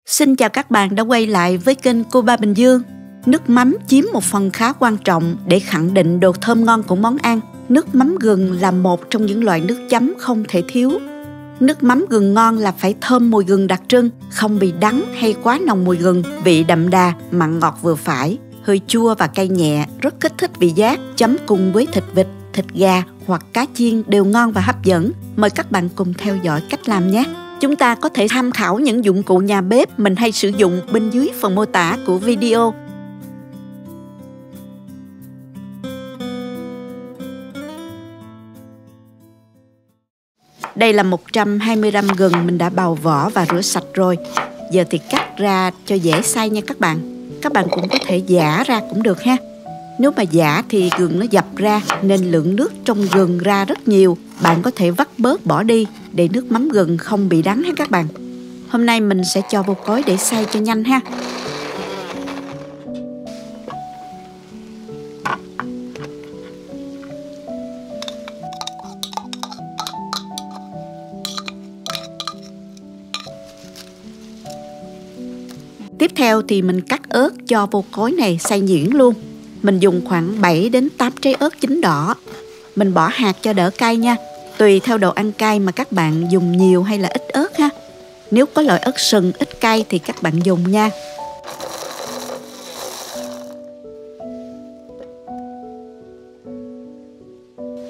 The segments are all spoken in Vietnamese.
Xin chào các bạn đã quay lại với kênh Cô Ba Bình Dương. Nước mắm chiếm một phần khá quan trọng để khẳng định độ thơm ngon của món ăn. Nước mắm gừng là một trong những loại nước chấm không thể thiếu. Nước mắm gừng ngon là phải thơm mùi gừng đặc trưng, không bị đắng hay quá nồng mùi gừng, vị đậm đà, mặn ngọt vừa phải, hơi chua và cay nhẹ, rất kích thích vị giác, chấm cùng với thịt vịt, thịt gà hoặc cá chiên đều ngon và hấp dẫn. Mời các bạn cùng theo dõi cách làm nhé. Chúng ta có thể tham khảo những dụng cụ nhà bếp mình hay sử dụng bên dưới phần mô tả của video. Đây là 120g gừng mình đã bào vỏ và rửa sạch rồi. Giờ thì cắt ra cho dễ xay nha các bạn. Các bạn cũng có thể giã ra cũng được ha. Nếu mà giã thì gừng nó dập ra nên lượng nước trong gừng ra rất nhiều. Bạn có thể vắt bớt bỏ đi để nước mắm gừng không bị đắng ha các bạn. Hôm nay mình sẽ cho vô cối để xay cho nhanh ha. Tiếp theo thì mình cắt ớt cho vô cối này xay nhuyễn luôn. Mình dùng khoảng 7 đến 8 trái ớt chín đỏ. Mình bỏ hạt cho đỡ cay nha. Tùy theo độ ăn cay mà các bạn dùng nhiều hay là ít ớt ha. Nếu có loại ớt sừng ít cay thì các bạn dùng nha.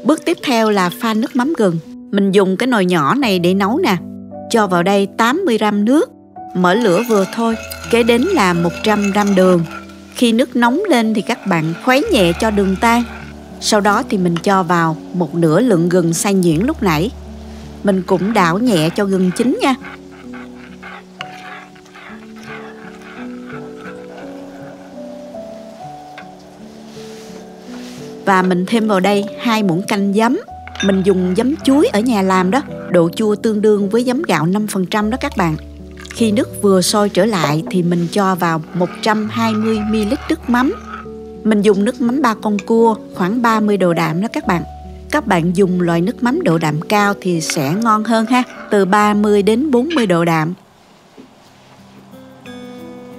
Bước tiếp theo là pha nước mắm gừng. Mình dùng cái nồi nhỏ này để nấu nè. Cho vào đây 80g nước. Mở lửa vừa thôi. Kế đến là 100g đường. Khi nước nóng lên thì các bạn khuấy nhẹ cho đường tan. Sau đó thì mình cho vào một nửa lượng gừng xay nhuyễn lúc nãy. Mình cũng đảo nhẹ cho gừng chín nha. Và mình thêm vào đây 2 muỗng canh giấm. Mình dùng giấm chuối ở nhà làm đó. Độ chua tương đương với giấm gạo 5% đó các bạn. Khi nước vừa sôi trở lại thì mình cho vào 120ml nước mắm. Mình dùng nước mắm 3 con cua, khoảng 30 độ đạm đó các bạn. Các bạn dùng loại nước mắm độ đạm cao thì sẽ ngon hơn ha, từ 30 đến 40 độ đạm.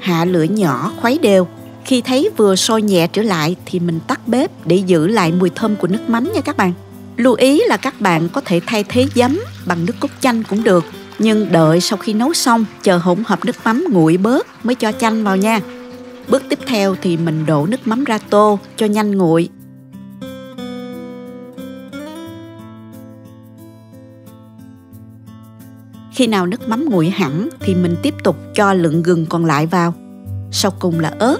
Hạ lửa nhỏ khuấy đều. Khi thấy vừa sôi nhẹ trở lại thì mình tắt bếp để giữ lại mùi thơm của nước mắm nha các bạn. Lưu ý là các bạn có thể thay thế giấm bằng nước cốt chanh cũng được. Nhưng đợi sau khi nấu xong, chờ hỗn hợp nước mắm nguội bớt mới cho chanh vào nha. Bước tiếp theo thì mình đổ nước mắm ra tô cho nhanh nguội. Khi nào nước mắm nguội hẳn thì mình tiếp tục cho lượng gừng còn lại vào. Sau cùng là ớt.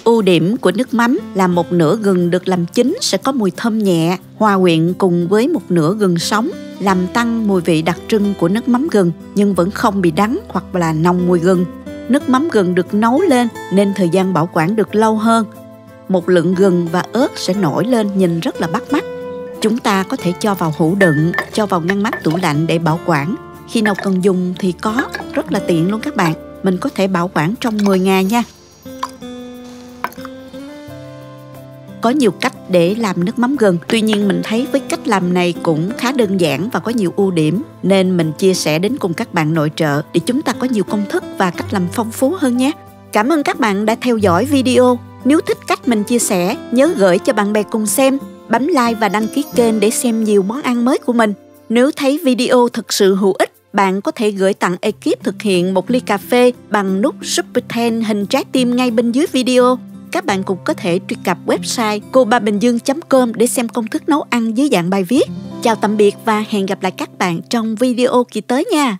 Ưu điểm của nước mắm là một nửa gừng được làm chín sẽ có mùi thơm nhẹ, hòa quyện cùng với một nửa gừng sống, làm tăng mùi vị đặc trưng của nước mắm gừng nhưng vẫn không bị đắng hoặc là nồng mùi gừng. Nước mắm gừng được nấu lên nên thời gian bảo quản được lâu hơn. Một lượng gừng và ớt sẽ nổi lên nhìn rất là bắt mắt. Chúng ta có thể cho vào hũ đựng, cho vào ngăn mát tủ lạnh để bảo quản. Khi nào cần dùng thì có, rất là tiện luôn các bạn. Mình có thể bảo quản trong 10 ngày nha. Có nhiều cách để làm nước mắm gừng. Tuy nhiên mình thấy với cách làm này cũng khá đơn giản và có nhiều ưu điểm. Nên mình chia sẻ đến cùng các bạn nội trợ để chúng ta có nhiều công thức và cách làm phong phú hơn nhé. Cảm ơn các bạn đã theo dõi video. Nếu thích cách mình chia sẻ, nhớ gửi cho bạn bè cùng xem. Bấm like và đăng ký kênh để xem nhiều món ăn mới của mình. Nếu thấy video thực sự hữu ích, bạn có thể gửi tặng ekip thực hiện một ly cà phê bằng nút Super Thanks hình trái tim ngay bên dưới video. Các bạn cũng có thể truy cập website cobabinhdương.com để xem công thức nấu ăn dưới dạng bài viết. Chào tạm biệt và hẹn gặp lại các bạn trong video kỳ tới nha.